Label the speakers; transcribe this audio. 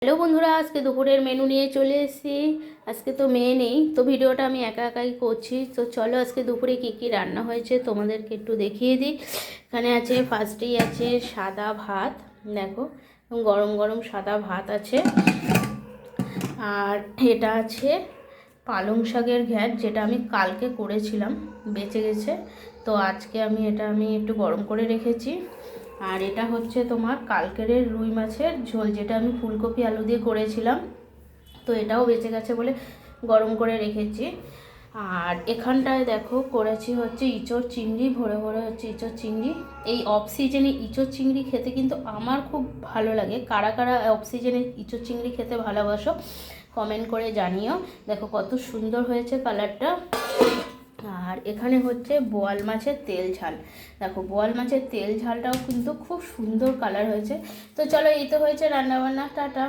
Speaker 1: Hello বন্ধুরা, আজকে দুপুরের মেনু নিয়ে চলে এসেছি। আজকে তো মেয়ে নেই, তো ভিডিওটা আমি একা একাই করছি। তো চলো আজকে দুপুরে কি কি রান্না হয়েছে তোমাদেরকে একটু দেখিয়ে দিই। এখানে আছে, ফার্স্টেই আছে সাদা ভাত, দেখো গরম গরম সাদা ভাত আছে। আর এটা আছে পালং শাকের ঘ্যাট, যেটা আমি কালকে করেছিলাম, বেঁচে গেছে। তো আজকে আমি একটু গরম করে রেখেছি। আর এটা হচ্ছে তোমার কালকের রুই মাছের ঝোল, যেটা আমি ফুলকপি আলু দিয়ে করেছিলাম, তো এটাও বেঁচে গেছে বলে গরম করে রেখেছি। আর এখানটায় দেখো করেছি হচ্ছে ইঁচড় চিংড়ি, ভরে ভরে হচ্ছে ইঁচড় চিংড়ি। এই অফ সিজনে ইঁচড় চিংড়ি খেতে কিন্তু আমার খুব ভালো লাগে। কারা কারা অফ সিজনে ইঁচড় চিংড়ি খেতে ভালোবাসো কমেন্ট করে জানিও। দেখো কত সুন্দর হয়েছে কালারটা। আর এখানে হচ্ছে বোয়াল মাছের তেল ঝাল, দেখো বোয়াল মাছের তেল ঝালটাও কিন্তু খুব সুন্দর কালার হয়েছে। তো চলো, এই তো হয়েছে রান্নাবান্না, টাটা।